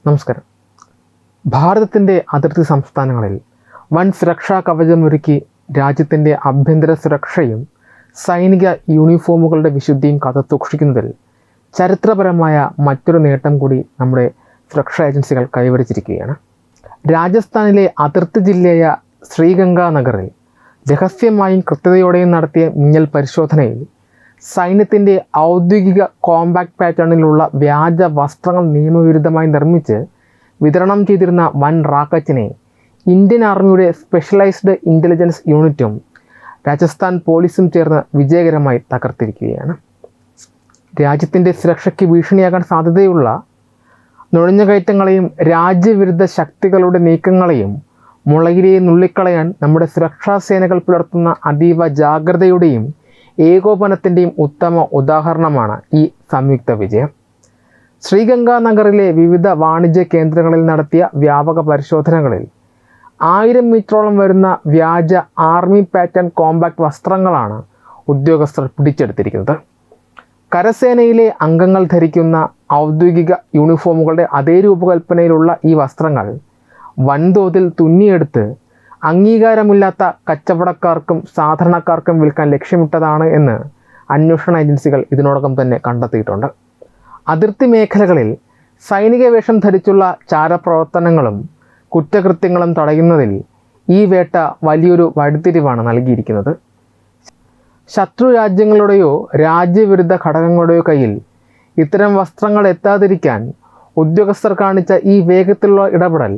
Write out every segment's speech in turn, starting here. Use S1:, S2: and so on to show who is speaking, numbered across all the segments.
S1: നമസ്കാരം. ഭാരതത്തിൻ്റെ അതിർത്തി സംസ്ഥാനങ്ങളിൽ വൻ സുരക്ഷാ കവചമൊരുക്കി രാജ്യത്തിൻ്റെ ആഭ്യന്തര സുരക്ഷയും സൈനിക യൂണിഫോമുകളുടെ വിശുദ്ധിയും കാത്തുസൂക്ഷിക്കുന്നതിൽ ചരിത്രപരമായ മറ്റൊരു നേട്ടം കൂടി നമ്മുടെ സുരക്ഷാ ഏജൻസികൾ കൈവരിച്ചിരിക്കുകയാണ്. രാജസ്ഥാനിലെ അതിർത്തി ജില്ലയായ ശ്രീഗംഗാനഗറിൽ രഹസ്യമായും കൃത്യതയോടെയും നടത്തിയ മിന്നൽ പരിശോധനയിൽ സൈന്യത്തിൻ്റെ ഔദ്യോഗിക കോമ്പാക്ട് പാറ്റേണിലുള്ള വ്യാജ വസ്ത്രങ്ങൾ നിയമവിരുദ്ധമായി നിർമ്മിച്ച് വിതരണം ചെയ്തിരുന്ന വൻ റാക്കറ്റിനെ ഇന്ത്യൻ ആർമിയുടെ സ്പെഷ്യലൈസ്ഡ് ഇൻ്റലിജൻസ് യൂണിറ്റും രാജസ്ഥാൻ പോലീസും ചേർന്ന് വിജയകരമായി തകർത്തിരിക്കുകയാണ്. രാജ്യത്തിൻ്റെ സുരക്ഷയ്ക്ക് ഭീഷണിയാകാൻ സാധ്യതയുള്ള നുഴഞ്ഞുകയറ്റങ്ങളെയും രാജ്യവിരുദ്ധ ശക്തികളുടെ നീക്കങ്ങളെയും മുളയിലെ നുള്ളിക്കളയാൻ നമ്മുടെ സുരക്ഷാ സേനകൾ പുലർത്തുന്ന അതീവ ജാഗ്രതയുടെയും ഏകോപനത്തിൻ്റെയും ഉത്തമ ഉദാഹരണമാണ് ഈ സംയുക്ത വിജയം. ശ്രീഗംഗാനഗറിലെ വിവിധ വാണിജ്യ കേന്ദ്രങ്ങളിൽ നടത്തിയ വ്യാപക പരിശോധനകളിൽ 1000 മീറ്ററോളം വരുന്ന വ്യാജ ആർമി പാറ്റേൺ കോമ്പാക്ട് വസ്ത്രങ്ങളാണ് ഉദ്യോഗസ്ഥർ പിടിച്ചെടുത്തിരിക്കുന്നത്. കരസേനയിലെ അംഗങ്ങൾ ധരിക്കുന്ന ഔദ്യോഗിക യൂണിഫോമുകളുടെ അതേ രൂപകൽപ്പനയിലുള്ള ഈ വസ്ത്രങ്ങൾ വൻതോതിൽ തുന്നിയെടുത്ത് അംഗീകാരമില്ലാത്ത കച്ചവടക്കാർക്കും സാധാരണക്കാർക്കും വിൽക്കാൻ ലക്ഷ്യമിട്ടതാണ് എന്ന് അന്വേഷണ ഏജൻസികൾ ഇതിനോടകം തന്നെ കണ്ടെത്തിയിട്ടുണ്ട്. അതിർത്തി മേഖലകളിൽ സൈനിക വേഷം ധരിച്ചുള്ള ചാരപ്രവർത്തനങ്ങളും കുറ്റകൃത്യങ്ങളും തടയുന്നതിൽ ഈ വേട്ട വലിയൊരു വഴിത്തിരിവാണ് നൽകിയിരിക്കുന്നത്. ശത്രു രാജ്യങ്ങളുടെയോ രാജ്യവിരുദ്ധ ഘടകങ്ങളുടെയോ കയ്യിൽ ഇത്തരം വസ്ത്രങ്ങൾ എത്താതിരിക്കാൻ ഉദ്യോഗസ്ഥർ കാണിച്ച ഈ വേഗത്തിലുള്ള ഇടപെടൽ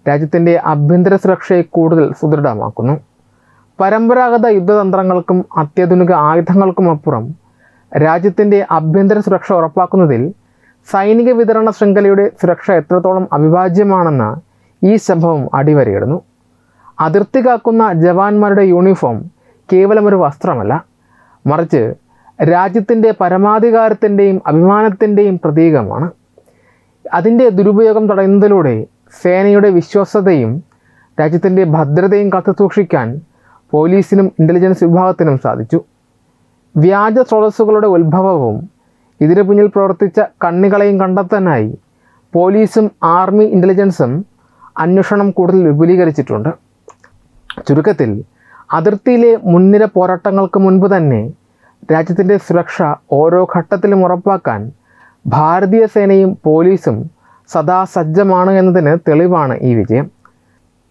S1: രാജ്യത്തിൻ്റെ ആഭ്യന്തര സുരക്ഷയെ കൂടുതൽ സുദൃഢമാക്കുന്നു. പരമ്പരാഗത യുദ്ധതന്ത്രങ്ങൾക്കും അത്യാധുനിക ആയുധങ്ങൾക്കുമപ്പുറം രാജ്യത്തിൻ്റെ ആഭ്യന്തര സുരക്ഷ ഉറപ്പാക്കുന്നതിൽ സൈനിക വിതരണ ശൃംഖലയുടെ സുരക്ഷ എത്രത്തോളം അവിഭാജ്യമാണെന്ന് ഈ സംഭവം അടിവരയിടുന്നു. അതിർത്തി കാക്കുന്ന ജവാന്മാരുടെ യൂണിഫോം കേവലം ഒരു വസ്ത്രമല്ല, മറിച്ച് രാജ്യത്തിൻ്റെ പരമാധികാരത്തിൻ്റെയും അഭിമാനത്തിൻ്റെയും പ്രതീകമാണ്. അതിൻ്റെ ദുരുപയോഗം തടയുന്നതിലൂടെ സേനയുടെ വിശ്വാസ്യതയും രാജ്യത്തിൻ്റെ ഭദ്രതയും കാത്തുസൂക്ഷിക്കാൻ പോലീസിനും ഇൻ്റലിജൻസ് വിഭാഗത്തിനും സാധിച്ചു. വ്യാജ സ്രോതസ്സുകളുടെ ഉത്ഭവവും ഇതിനു പിന്നിൽ പ്രവർത്തിച്ച കണ്ണികളെയും കണ്ടെത്താനായി പോലീസും ആർമി ഇൻ്റലിജൻസും അന്വേഷണം കൂടുതൽ വിപുലീകരിച്ചിട്ടുണ്ട്. ചുരുക്കത്തിൽ അതിർത്തിയിലെ മുൻനിര പോരാട്ടങ്ങൾക്ക് മുൻപ് തന്നെ രാജ്യത്തിൻ്റെ സുരക്ഷ ഓരോ ഘട്ടത്തിലും ഉറപ്പാക്കാൻ ഭാരതീയ സേനയും പോലീസും സദാ സജ്ജമാണ് എന്നതിന് തെളിവാണ് ഈ വിജയം.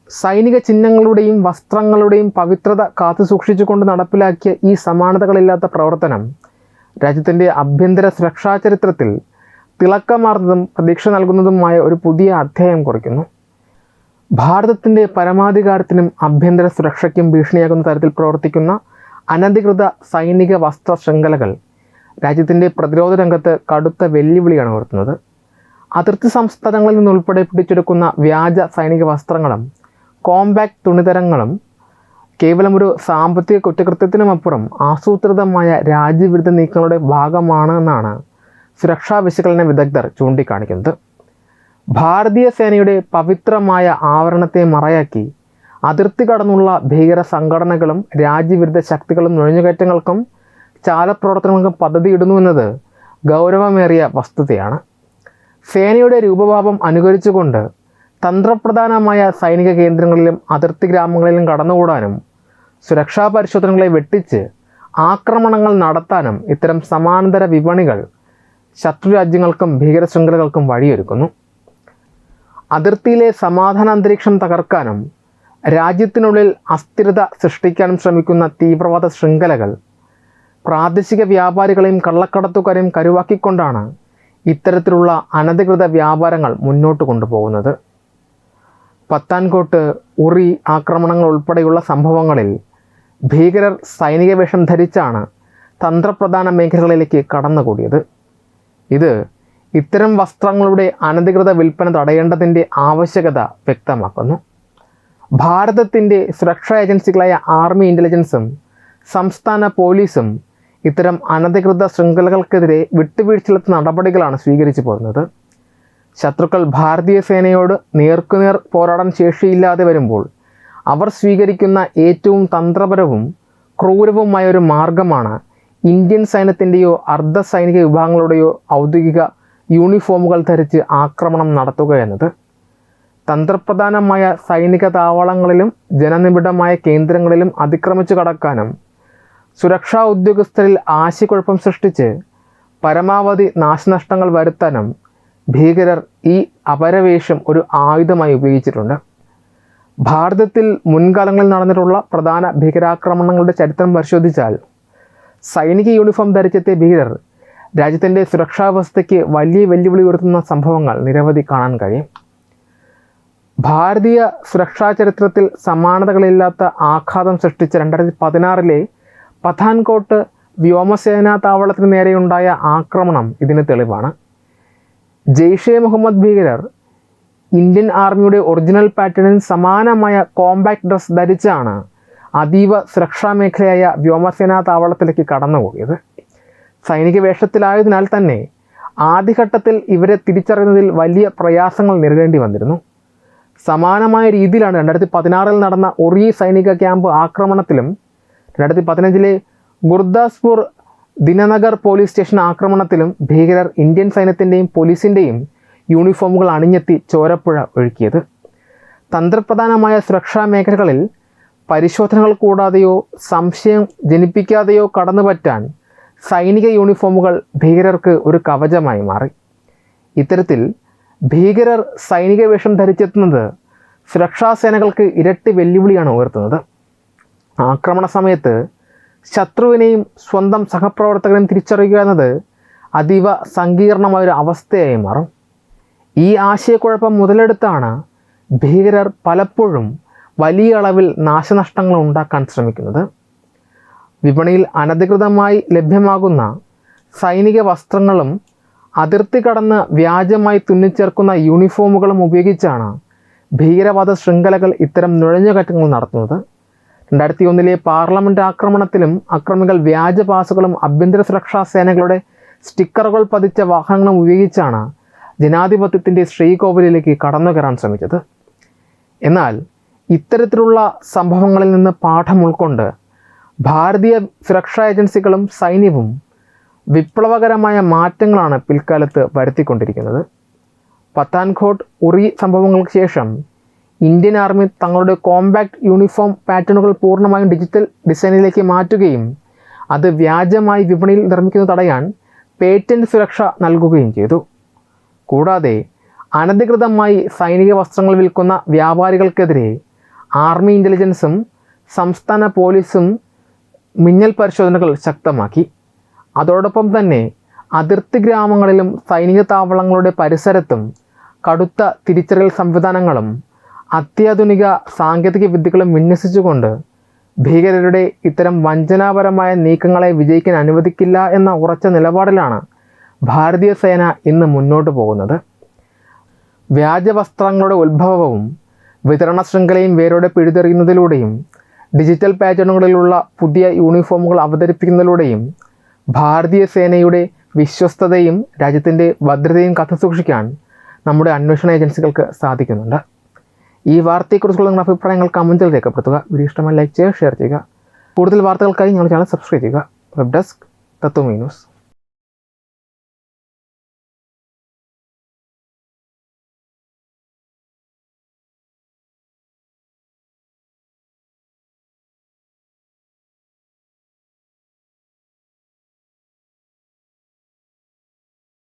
S1: സൈനിക ചിഹ്നങ്ങളുടെയും വസ്ത്രങ്ങളുടെയും പവിത്രത കാത്തുസൂക്ഷിച്ചുകൊണ്ട് നടപ്പിലാക്കിയ ഈ സമാനതകളില്ലാത്ത പ്രവർത്തനം രാജ്യത്തിൻ്റെ ആഭ്യന്തര സുരക്ഷാ ചരിത്രത്തിൽ തിളക്കമാർന്നതും പ്രതീക്ഷ നൽകുന്നതുമായ ഒരു പുതിയ അധ്യായം കുറിക്കുന്നു. ഭാരതത്തിൻ്റെ പരമാധികാരത്തിനും ആഭ്യന്തര സുരക്ഷയ്ക്കും ഭീഷണിയാകുന്ന തരത്തിൽ പ്രവർത്തിക്കുന്ന അനധികൃത സൈനിക വസ്ത്ര ശൃംഖലകൾ രാജ്യത്തിൻ്റെ പ്രതിരോധ രംഗത്ത് കടുത്ത വെല്ലുവിളിയാണ് ഉയർത്തുന്നത്. അതിർത്തി സംസ്ഥാനങ്ങളിൽ നിന്നുൾപ്പെടെ പിടിച്ചെടുക്കുന്ന വ്യാജ സൈനിക വസ്ത്രങ്ങളും കോമ്പാക്ട് തുണിതരങ്ങളും കേവലം ഒരു സാമ്പത്തിക കുറ്റകൃത്യത്തിനുമപ്പുറം ആസൂത്രിതമായ രാജ്യവിരുദ്ധ നീക്കങ്ങളുടെ ഭാഗമാണ് എന്നാണ് സുരക്ഷാ വിശകലന വിദഗ്ധർ ചൂണ്ടിക്കാണിക്കുന്നത്. ഭാരതീയ സേനയുടെ പവിത്രമായ ആവരണത്തെ മറയാക്കി അതിർത്തി കടന്നുള്ള ഭീകര സംഘടനകളും രാജ്യവിരുദ്ധ ശക്തികളും നുഴഞ്ഞുകയറ്റങ്ങൾക്കും ചാലപ്രവർത്തനങ്ങൾക്കും പദ്ധതിയിടുന്നുവെന്നത് ഗൗരവമേറിയ വസ്തുതയാണ്. സേനയുടെ രൂപഭാവം അനുകരിച്ചുകൊണ്ട് തന്ത്രപ്രധാനമായ സൈനിക കേന്ദ്രങ്ങളിലും അതിർത്തി ഗ്രാമങ്ങളിലും കടന്നുകൂടാനും സുരക്ഷാ പരിശോധനകളെ വെട്ടിച്ച് ആക്രമണങ്ങൾ നടത്താനും ഇത്തരം സമാന്തര വിപണികൾ ശത്രുരാജ്യങ്ങൾക്കും ഭീകര ശൃംഖലകൾക്കും വഴിയൊരുക്കുന്നു. അതിർത്തിയിലെ സമാധാന അന്തരീക്ഷം തകർക്കാനും രാജ്യത്തിനുള്ളിൽ അസ്ഥിരത സൃഷ്ടിക്കാനും ശ്രമിക്കുന്ന തീവ്രവാദ ശൃംഖലകൾ പ്രാദേശിക വ്യാപാരികളെയും കള്ളക്കടത്തുകാരെയും കരുവാക്കിക്കൊണ്ടാണ് ഇത്തരത്തിലുള്ള അനധികൃത വ്യാപാരങ്ങൾ മുന്നോട്ട് കൊണ്ടുപോകുന്നത്. പത്താൻകോട്ട്, ഉറി ആക്രമണങ്ങൾ ഉൾപ്പെടെയുള്ള സംഭവങ്ങളിൽ ഭീകരർ സൈനിക വേഷം ധരിച്ചാണ് തന്ത്രപ്രധാന മേഖലകളിലേക്ക് കടന്നുകൂടിയത്. ഇത് ഇത്തരം വസ്ത്രങ്ങളുടെ അനധികൃത വിൽപ്പന തടയേണ്ടതിൻ്റെ ആവശ്യകത വ്യക്തമാക്കുന്നു. ഭാരതത്തിൻ്റെ സുരക്ഷാ ഏജൻസികളായ ആർമി ഇൻ്റലിജൻസും സംസ്ഥാന പോലീസും ഇത്തരം അനധികൃത ശൃംഖലകൾക്കെതിരെ വിട്ടുവീഴ്ചയില്ലാത്ത നടപടികളാണ് സ്വീകരിച്ചു പോരുന്നത്. ശത്രുക്കൾ ഭാരതീയ സേനയോട് നേർക്കുനേർ പോരാടാൻ ശേഷിയില്ലാതെ വരുമ്പോൾ അവർ സ്വീകരിക്കുന്ന ഏറ്റവും തന്ത്രപരവും ക്രൂരവുമായ ഒരു മാർഗമാണ് ഇന്ത്യൻ സൈന്യത്തിൻ്റെയോ അർദ്ധ സൈനിക വിഭാഗങ്ങളുടെയോ ഔദ്യോഗിക യൂണിഫോമുകൾ ധരിച്ച് ആക്രമണം നടത്തുക എന്നത്. തന്ത്രപ്രധാനമായ സൈനിക താവളങ്ങളിലും ജനനിബിഡമായ കേന്ദ്രങ്ങളിലും അതിക്രമിച്ചു കടക്കാനും സുരക്ഷാ ഉദ്യോഗസ്ഥരിൽ ആശയക്കുഴപ്പം സൃഷ്ടിച്ച് പരമാവധി നാശനഷ്ടങ്ങൾ വരുത്താനും ഭീകരർ ഈ അപരവേഷം ഒരു ആയുധമായി ഉപയോഗിച്ചിട്ടുണ്ട്. ഭാരതത്തിൽ മുൻകാലങ്ങളിൽ നടന്നിട്ടുള്ള പ്രധാന ഭീകരാക്രമണങ്ങളുടെ ചരിത്രം പരിശോധിച്ചാൽ സൈനിക യൂണിഫോം ധരിച്ചെത്തിയ ഭീകരർ രാജ്യത്തിൻ്റെ സുരക്ഷാ വ്യവസ്ഥയ്ക്ക് വലിയ വെല്ലുവിളി ഉയർത്തുന്ന സംഭവങ്ങൾ നിരവധി കാണാൻ കഴിയും. ഭാരതീയ സുരക്ഷാ ചരിത്രത്തിൽ സമാനതകളില്ലാത്ത ആഘാതം സൃഷ്ടിച്ച 2016 പത്താൻകോട്ട് വ്യോമസേനാ താവളത്തിന് നേരെയുണ്ടായ ആക്രമണം ഇതിന് തെളിവാണ്. ജെയ്ഷെ മുഹമ്മദ് ഭീകരർ ഇന്ത്യൻ ആർമിയുടെ ഒറിജിനൽ പാറ്റേണിന് സമാനമായ കോമ്പാക്ട് ഡ്രസ് ധരിച്ചാണ് അതീവ സുരക്ഷാ മേഖലയായ വ്യോമസേനാ താവളത്തിലേക്ക് കടന്നുപോയത്. സൈനിക വേഷത്തിലായതിനാൽ തന്നെ ആദ്യഘട്ടത്തിൽ ഇവരെ തിരിച്ചറിയുന്നതിൽ വലിയ പ്രയാസങ്ങൾ നേരിടേണ്ടി വന്നിരുന്നു. സമാനമായ രീതിയിലാണ് 2016 നടന്ന ഉറി സൈനിക ക്യാമ്പ് ആക്രമണത്തിലും 2015 ഗുർദാസ്പൂർ ദിനനഗർ പോലീസ് സ്റ്റേഷൻ ആക്രമണത്തിലും ഭീകരർ ഇന്ത്യൻ സൈന്യത്തിൻ്റെയും പോലീസിൻ്റെയും യൂണിഫോമുകൾ അണിഞ്ഞെത്തി ചോരപ്പുഴ ഒഴുക്കിയത്. തന്ത്രപ്രധാനമായ സുരക്ഷാ മേഖലകളിൽ പരിശോധനകൾ കൂടാതെയോ സംശയം ജനിപ്പിക്കാതെയോ കടന്നുപറ്റാൻ സൈനിക യൂണിഫോമുകൾ ഭീകരർക്ക് ഒരു കവചമായി മാറി. ഇത്തരത്തിൽ ഭീകരർ സൈനിക വേഷം ധരിച്ചെത്തുന്നത് സുരക്ഷാ സേനകൾക്ക് ഇരട്ടി വെല്ലുവിളിയാണ് ഉയർത്തുന്നത്. ആക്രമണ സമയത്ത് ശത്രുവിനെയും സ്വന്തം സഹപ്രവർത്തകരെയും തിരിച്ചറിയുക എന്നത് അതീവ സങ്കീർണമായൊരു അവസ്ഥയായി മാറും. ഈ ആശയക്കുഴപ്പം മുതലെടുത്താണ് ഭീകരർ പലപ്പോഴും വലിയ അളവിൽ നാശനഷ്ടങ്ങൾ ഉണ്ടാക്കാൻ ശ്രമിക്കുന്നത്. വിപണിയിൽ അനധികൃതമായി ലഭ്യമാകുന്ന സൈനിക വസ്ത്രങ്ങളും അതിർത്തി കടന്ന് വ്യാജമായി തുന്നിച്ചേർക്കുന്ന യൂണിഫോമുകളും ഉപയോഗിച്ചാണ് ഭീകരവാദ ശൃംഖലകൾ ഇത്തരം നുഴഞ്ഞുകയറ്റങ്ങൾ നടത്തുന്നത്. 2001 പാർലമെൻറ്റ് ആക്രമണത്തിലും അക്രമികൾ വ്യാജ പാസുകളും ആഭ്യന്തര സുരക്ഷാ സേനകളുടെ സ്റ്റിക്കറുകൾ പതിച്ച വാഹനങ്ങളും ഉപയോഗിച്ചാണ് ജനാധിപത്യത്തിൻ്റെ ശ്രീകോവിലേക്ക് കടന്നു കയറാൻ ശ്രമിച്ചത്. എന്നാൽ ഇത്തരത്തിലുള്ള സംഭവങ്ങളിൽ നിന്ന് പാഠം ഉൾക്കൊണ്ട് ഭാരതീയ സുരക്ഷാ ഏജൻസികളും സൈന്യവും വിപ്ലവകരമായ മാറ്റങ്ങളാണ് പിൽക്കാലത്ത് വരുത്തിക്കൊണ്ടിരിക്കുന്നത്. പത്താൻകോട്ട് ഉറി സംഭവങ്ങൾക്ക് ശേഷം ഇന്ത്യൻ ആർമി തങ്ങളുടെ കോമ്പാക്ട് യൂണിഫോം പാറ്റേണുകൾ പൂർണ്ണമായും ഡിജിറ്റൽ ഡിസൈനിലേക്ക് മാറ്റുകയും അത് വ്യാജമായി വിപണിയിൽ നിർമ്മിക്കുന്നത് തടയാൻ പേറ്റന്റ് സുരക്ഷ നൽകുകയും ചെയ്തു. കൂടാതെ അനധികൃതമായി സൈനിക വസ്ത്രങ്ങൾ വിൽക്കുന്ന വ്യാപാരികൾക്കെതിരെ ആർമി ഇൻ്റലിജൻസും സംസ്ഥാന പോലീസും മിന്നൽ പരിശോധനകൾ ശക്തമാക്കി. അതോടൊപ്പം തന്നെ അതിർത്തി ഗ്രാമങ്ങളിലും സൈനിക താവളങ്ങളുടെ പരിസരത്തും കടുത്ത തിരിച്ചറിയൽ സംവിധാനങ്ങളും അത്യാധുനിക സാങ്കേതിക വിദ്യകളും വിന്യസിച്ചുകൊണ്ട് ഭീകരരുടെ ഇത്തരം വഞ്ചനാപരമായ നീക്കങ്ങളെ വിജയിക്കാൻ അനുവദിക്കില്ല എന്ന ഉറച്ച നിലപാടിലാണ് ഭാരതീയ സേന ഇന്ന് മുന്നോട്ട് പോകുന്നത്. വ്യാജവസ്ത്രങ്ങളുടെ ഉത്ഭവവും വിതരണ ശൃംഖലയും വേരോടെ പിഴുതെറിയുന്നതിലൂടെയും ഡിജിറ്റൽ പാറ്റേണുകളിലുള്ള പുതിയ യൂണിഫോമുകൾ അവതരിപ്പിക്കുന്നതിലൂടെയും ഭാരതീയ സേനയുടെ വിശ്വസ്തതയും രാജ്യത്തിൻ്റെ ഭദ്രതയും കാത്തുസൂക്ഷിക്കാൻ നമ്മുടെ അന്വേഷണ ഏജൻസികൾക്ക് സാധിക്കുന്നുണ്ട്. ഈ വാർത്തയെക്കുറിച്ചുള്ള നിങ്ങളുടെ അഭിപ്രായങ്ങൾ കമൻറ്റിൽ രേഖപ്പെടുത്തുക. വീഡിയോ ഇഷ്ടമായി ലൈക്ക് ചെയ്യുക, ഷെയർ ചെയ്യുക. കൂടുതൽ വാർത്തകൾക്കായി ഞങ്ങളുടെ ചാനൽ സബ്സ്ക്രൈബ് ചെയ്യുക. Web desk Tatwamayi news.